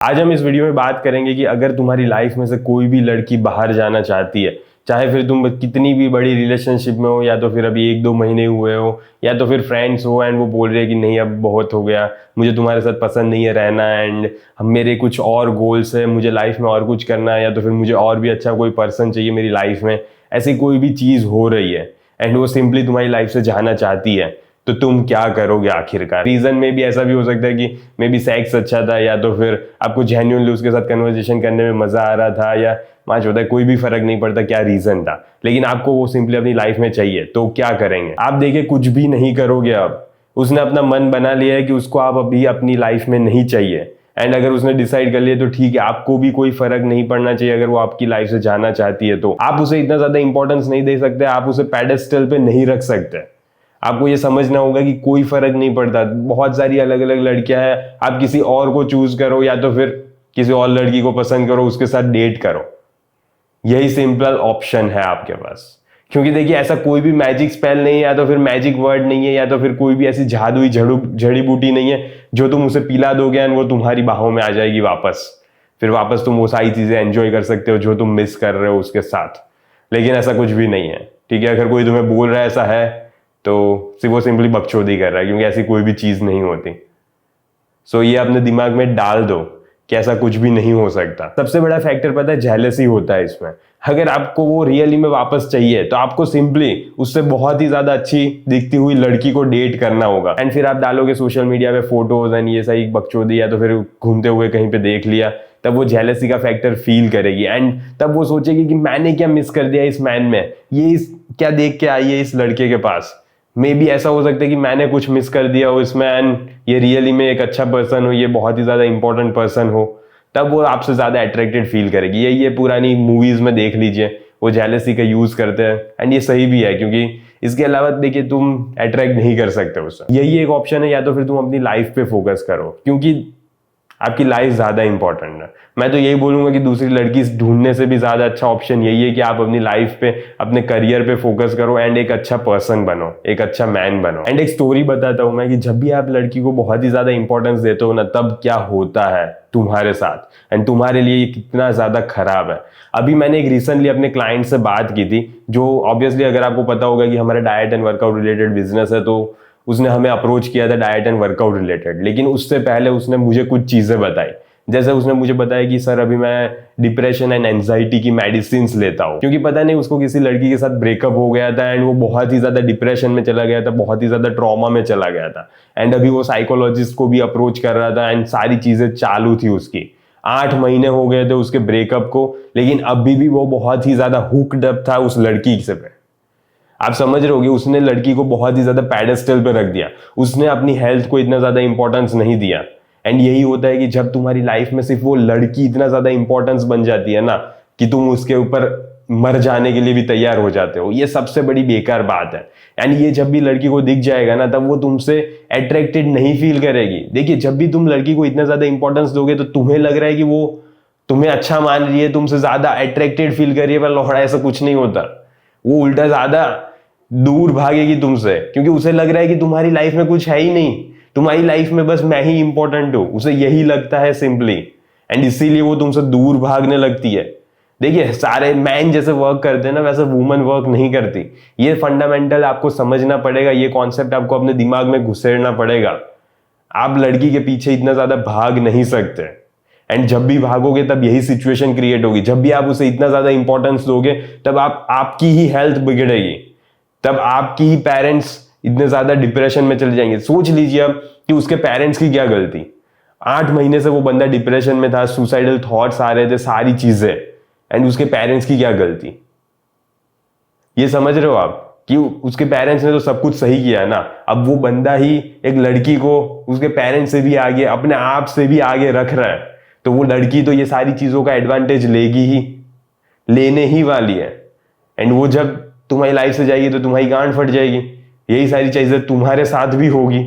आज हम इस वीडियो में बात करेंगे कि अगर तुम्हारी लाइफ में से कोई भी लड़की बाहर जाना चाहती है, चाहे फिर तुम कितनी भी बड़ी रिलेशनशिप में हो, या तो फिर अभी 1-2 महीने हुए हो, या तो फिर फ्रेंड्स हो एंड वो बोल रहे हैं कि नहीं अब बहुत हो गया, मुझे तुम्हारे साथ पसंद नहीं है रहना एंड हम मेरे कुछ और गोल्स है, मुझे लाइफ में और कुछ करना है, या तो फिर मुझे और भी अच्छा कोई पर्सन चाहिए मेरी लाइफ में, ऐसी कोई भी चीज़ हो रही है एंड वो सिंपली तुम्हारी लाइफ से जाना चाहती है, तो तुम क्या करोगे आखिरकार। रीजन में भी ऐसा भी हो सकता है कि मे बी सेक्स अच्छा था, या तो फिर आपको जेन्युइनली उसके साथ कन्वर्सेशन करने में मजा आ रहा था, या माच होता है, कोई भी फर्क नहीं पड़ता क्या रीजन था, लेकिन आपको वो सिंपली अपनी लाइफ में चाहिए, तो क्या करेंगे आप। देखिए कुछ भी नहीं करोगे, अब उसने अपना मन बना लिया है कि उसको आप अभी अपनी लाइफ में नहीं चाहिए, एंड अगर उसने डिसाइड कर लिया तो ठीक है, आपको भी कोई फर्क नहीं पड़ना चाहिए। अगर वो आपकी लाइफ से जाना चाहती है तो आप उसे इतना ज्यादा इंपॉर्टेंस नहीं दे सकते, आप उसे पेडेस्टल पे नहीं रख सकते। आपको ये समझना होगा कि कोई फर्क नहीं पड़ता, बहुत सारी अलग अलग लड़कियां हैं, आप किसी और को चूज करो या तो फिर किसी और लड़की को पसंद करो, उसके साथ डेट करो, यही सिंपल ऑप्शन है आपके पास। क्योंकि देखिए ऐसा कोई भी मैजिक स्पेल नहीं है, या तो फिर मैजिक वर्ड नहीं है, या तो फिर कोई भी ऐसी जादुई जड़ी बूटी नहीं है जो तुम उसे पिला दोगे एंड वो तुम्हारी बाहों में आ जाएगी वापस, फिर वापस तुम वो सारी चीजें एंजॉय कर सकते हो जो तुम मिस कर रहे हो उसके साथ। लेकिन ऐसा कुछ भी नहीं है, ठीक है। अगर कोई तुम्हें बोल रहा है ऐसा है तो सिर्फ वो सिंपली बकचोदी कर रहा है, क्योंकि ऐसी कोई भी चीज नहीं होती। सो ये अपने दिमाग में डाल दो कि ऐसा कुछ भी नहीं हो सकता। सबसे बड़ा फैक्टर पता है, जेलसी होता है इसमें। अगर आपको वो रियली में वापस चाहिए तो आपको सिंपली उससे बहुत ही ज्यादा अच्छी दिखती हुई लड़की को डेट करना होगा, एंड फिर आप डालोगे सोशल मीडिया पे फोटोज एंड ये सही बकचोदी, या तो फिर घूमते हुए कहीं पे देख लिया, तब वो जेलसी का फैक्टर फील करेगी एंड तब वो सोचेगी कि मैंने क्या मिस कर दिया इस मैन में, ये इस क्या देख के आई है इस लड़के के पास। मे बी ऐसा हो सकता है कि मैंने कुछ मिस कर दिया हो इसमें एंड ये रियली में एक अच्छा पर्सन हो, ये बहुत ही ज्यादा इंपॉर्टेंट पर्सन हो, तब वो आपसे ज्यादा अट्रैक्टेड फील करेगी। ये पुरानी मूवीज में देख लीजिए, वो जेलसी का यूज करते हैं एंड ये सही भी है, क्योंकि इसके अलावा देखिए तुम अट्रैक्ट नहीं कर सकते उससे। यही एक ऑप्शन है, या तो फिर तुम अपनी लाइफ पे फोकस करो, क्योंकि आपकी लाइफ ज्यादा इंपॉर्टेंट है। मैं तो यही बोलूंगा कि दूसरी लड़की ढूंढने से भी ज्यादा अच्छा ऑप्शन यही है कि आप अपनी लाइफ पे, अपने करियर पे फोकस करो एंड एक अच्छा पर्सन बनो, एक अच्छा मैन बनो। एंड एक स्टोरी बताता हूं मैं कि जब भी आप लड़की को बहुत ही ज्यादा इंपॉर्टेंस देते हो ना, तब क्या होता है तुम्हारे साथ एंड तुम्हारे लिए ये कितना ज्यादा खराब है। अभी मैंने एक रिसेंटली अपने क्लाइंट से बात की थी, जो ऑब्वियसली अगर आपको पता होगा कि हमारा diet and workout related business है, तो उसने हमें अप्रोच किया था डाइट एंड वर्कआउट रिलेटेड। लेकिन उससे पहले उसने मुझे कुछ चीजें बताई, जैसे उसने मुझे बताया कि सर अभी मैं डिप्रेशन एंड एंजाइटी की मेडिसिन लेता हूँ, क्योंकि पता नहीं उसको किसी लड़की के साथ ब्रेकअप हो गया था एंड वो बहुत ही ज्यादा डिप्रेशन में चला गया था, बहुत ही ज्यादा ट्रॉमा में चला गया था एंड अभी वो साइकोलॉजिस्ट को भी अप्रोच कर रहा था एंड सारी चीजें चालू थी उसकी। 8 महीने हो गए थे उसके ब्रेकअप को, लेकिन अभी भी वो बहुत ही ज्यादा हुक्ड अप था उस लड़की से पे। आप समझ रहे होगे, उसने लड़की को बहुत ही ज्यादा पैडेस्टल पे रख दिया, उसने अपनी हेल्थ को इतना ज्यादा इंपॉर्टेंस नहीं दिया। एंड यही होता है कि जब तुम्हारी लाइफ में सिर्फ वो लड़की इतना ज्यादा इंपॉर्टेंस बन जाती है ना, कि तुम उसके ऊपर मर जाने के लिए भी तैयार हो जाते हो। ये सबसे बड़ी बेकार बात है। एंड ये जब भी लड़की को दिख जाएगा ना, तब वो तुमसे अट्रैक्टेड नहीं फील करेगी। देखिए जब भी तुम लड़की को इतना ज्यादा इंपॉर्टेंस दोगे तो तुम्हें लग रहा है कि वो तुम्हें अच्छा मान रही है, तुमसे ज्यादा अट्रैक्टेड फील कर रही है, पर लौड़ा ऐसा कुछ नहीं होता। वो उल्टा ज्यादा दूर भागेगी तुमसे, क्योंकि उसे लग रहा है कि तुम्हारी लाइफ में कुछ है ही नहीं, तुम्हारी लाइफ में बस मैं ही इंपॉर्टेंट हूं, उसे यही लगता है सिंपली, एंड इसीलिए वो तुमसे दूर भागने लगती है। देखिए सारे मैन जैसे वर्क करते हैं ना, वैसे वुमन वर्क नहीं करती। ये फंडामेंटल आपको समझना पड़ेगा, ये कॉन्सेप्ट आपको अपने दिमाग में घुसेड़ना पड़ेगा। आप लड़की के पीछे इतना ज्यादा भाग नहीं सकते, एंड जब भी भागोगे तब यही सिचुएशन क्रिएट होगी। जब भी आप उसे इतना ज्यादा इंपॉर्टेंस दोगे तब आपकी ही हेल्थ बिगड़ेगी, तब आपकी ही पेरेंट्स इतने ज्यादा डिप्रेशन में चले जाएंगे। सोच लीजिए अब कि उसके पेरेंट्स की क्या गलती। 8 महीने से वो बंदा डिप्रेशन में था, सुसाइडल थॉट्स आ रहे थे, सारी चीजें, एंड उसके पेरेंट्स की क्या गलती। ये समझ रहे हो आप कि उसके पेरेंट्स ने तो सब कुछ सही किया है ना। अब वो बंदा ही एक लड़की को उसके पेरेंट्स से भी आगे, अपने आप से भी आगे रख रहा है, तो वो लड़की तो ये सारी चीजों का एडवांटेज लेगी ही, लेने ही वाली है। एंड वो जब तुम्हारी लाइफ से जाएगी तो तुम्हारी गांड फट जाएगी। यही सारी चीजें तुम्हारे साथ भी होगी,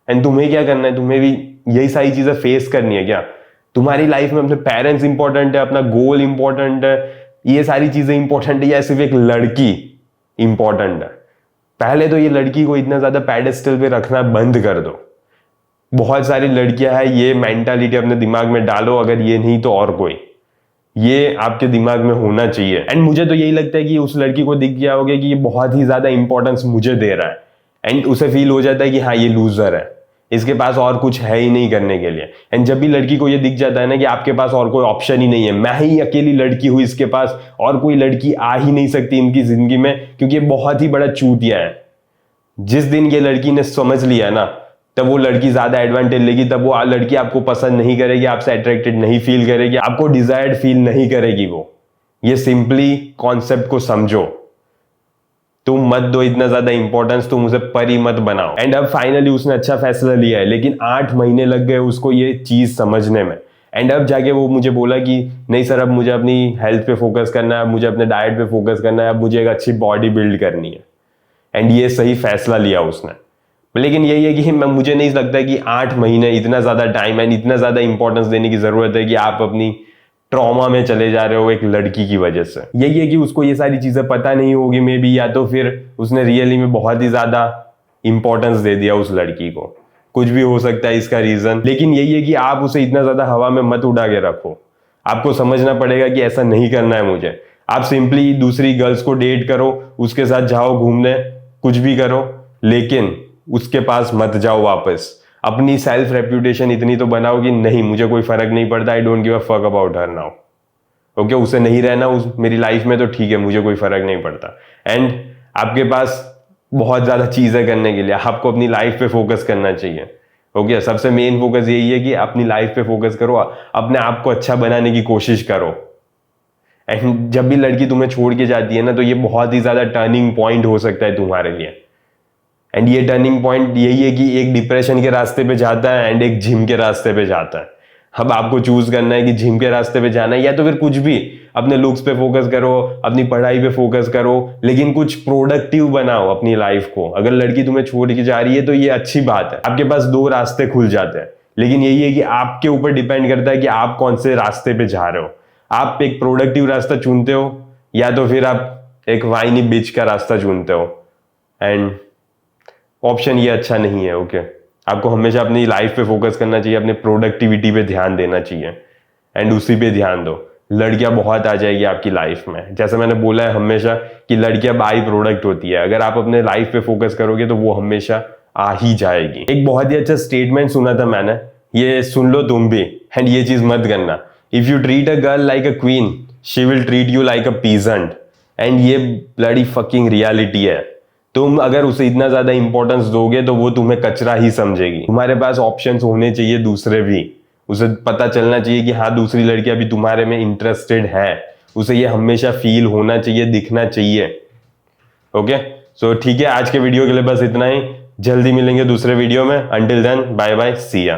एंड तुम्हें क्या करना है, तुम्हें भी यही सारी चीजें फेस करनी है क्या। तुम्हारी लाइफ में अपने पेरेंट्स इंपॉर्टेंट है, अपना गोल इंपॉर्टेंट है, ये सारी चीजें इंपॉर्टेंट है, या सिर्फ एक लड़की इंपॉर्टेंट है। पहले तो ये लड़की को इतना ज्यादा पैडेस्टल पे रखना बंद कर दो। बहुत सारी लड़कियां हैं, ये मेंटालिटी अपने दिमाग में डालो, अगर ये नहीं तो और कोई, ये आपके दिमाग में होना चाहिए। एंड मुझे तो यही लगता है कि उस लड़की को दिख गया होगा कि ये बहुत ही ज्यादा इंपॉर्टेंस मुझे दे रहा है, एंड उसे फील हो जाता है कि हाँ ये लूजर है, इसके पास और कुछ है ही नहीं करने के लिए। एंड जब भी लड़की को ये दिख जाता है ना कि आपके पास और कोई ऑप्शन ही नहीं है, मैं ही अकेली लड़की हूं इसके पास, और कोई लड़की आ ही नहीं सकती इनकी जिंदगी में, क्योंकि ये बहुत ही बड़ा चूतिया है। जिस दिन ये लड़की ने समझ लिया ना, तब वो लड़की ज्यादा एडवांटेज लेगी, तब वो लड़की आपको पसंद नहीं करेगी, आपसे अट्रैक्टेड नहीं फील करेगी, आपको डिजायर्ड फील नहीं करेगी वो। ये सिंपली कॉन्सेप्ट को समझो। तुम मत दो इतना ज्यादा इंपॉर्टेंस, तुम उसे परी मत बनाओ। एंड अब फाइनली उसने अच्छा फैसला लिया है, लेकिन 8 महीने लग गए उसको ये चीज समझने में। एंड अब जाके वो मुझे बोला कि नहीं सर, अब मुझे अपनी हेल्थ पे फोकस करना है, अब मुझे अपने डाइट पे फोकस करना है, अब मुझे एक अच्छी बॉडी बिल्ड करनी है। एंड ये सही फैसला लिया उसने। लेकिन यही है कि मुझे नहीं लगता कि 8 महीने इतना ज्यादा टाइम एंड इतना ज्यादा इंपॉर्टेंस देने की जरूरत है कि आप अपनी ट्रॉमा में चले जा रहे हो एक लड़की की वजह से। यही है कि उसको ये सारी चीजें पता नहीं होगी मे बी, या तो फिर उसने रियली में बहुत ही ज्यादा इंपॉर्टेंस दे दिया उस लड़की को। कुछ भी हो सकता है इसका रीजन, लेकिन यही है कि आप उसे इतना ज्यादा हवा में मत उड़ा के रखो। आपको समझना पड़ेगा कि ऐसा नहीं करना है मुझे। आप सिंपली दूसरी गर्ल्स को डेट करो, उसके साथ जाओ घूमने, कुछ भी करो, लेकिन उसके पास मत जाओ वापस। अपनी सेल्फ रेप्यूटेशन इतनी तो बनाओ कि नहीं, मुझे कोई फर्क नहीं पड़ता, I don't give a fuck about her now. Okay, उसे नहीं रहना उस मेरी लाइफ में तो ठीक है, मुझे कोई फर्क नहीं पड़ता। एंड आपके पास बहुत ज्यादा चीजें करने के लिए, आपको अपनी लाइफ पे फोकस करना चाहिए। ओके, सबसे मेन फोकस यही है कि अपनी लाइफ पे फोकस करो, अपने आप को अच्छा बनाने की कोशिश करो। एंड जब भी लड़की तुम्हें छोड़ के जाती है ना, तो ये बहुत ही ज्यादा टर्निंग पॉइंट हो सकता है तुम्हारे लिए। एंड ये टर्निंग पॉइंट यही है कि एक डिप्रेशन के रास्ते पे जाता है एंड एक जिम के रास्ते पे जाता है। अब आपको चूज करना है कि जिम के रास्ते पे जाना है या तो फिर कुछ भी, अपने लुक्स पे फोकस करो, अपनी पढ़ाई पे फोकस करो, लेकिन कुछ प्रोडक्टिव बनाओ अपनी लाइफ को। अगर लड़की तुम्हें छोड़ के जा रही है तो ये अच्छी बात है, आपके पास 2 रास्ते खुल जाते हैं, लेकिन यही है कि आपके ऊपर डिपेंड करता है कि आप कौन से रास्ते पे जा रहे हो। आप एक प्रोडक्टिव रास्ता चुनते हो या तो फिर आप एक वाइनी बिच का रास्ता चुनते हो। एंड ऑप्शन ये अच्छा नहीं है। ओके, आपको हमेशा अपनी लाइफ पे फोकस करना चाहिए, अपने प्रोडक्टिविटी पे ध्यान देना चाहिए, एंड उसी पे ध्यान दो। लड़कियां बहुत आ जाएगी आपकी लाइफ में, जैसे मैंने बोला है हमेशा कि लड़कियां बाई प्रोडक्ट होती है। अगर आप अपने लाइफ पे फोकस करोगे तो वो हमेशा आ ही जाएगी। एक बहुत ही अच्छा स्टेटमेंट सुना था मैंने, ये सुन लो तुम भी, एंड ये चीज मत करना। If you treat a girl like a queen, she will treat you like a peasant. And ये ब्लडी फकिंग रियलिटी है। तुम अगर उसे इतना ज्यादा इंपॉर्टेंस दोगे तो वो तुम्हें कचरा ही समझेगी। तुम्हारे पास ऑप्शंस होने चाहिए दूसरे भी। उसे पता चलना चाहिए कि हाँ, दूसरी लड़कियां भी तुम्हारे में इंटरेस्टेड है। उसे ये हमेशा फील होना चाहिए, दिखना चाहिए। ओके, सो ठीक है, आज के वीडियो के लिए बस इतना ही। जल्दी मिलेंगे दूसरे वीडियो में। अंटिल देन, बाय बाय, सी या।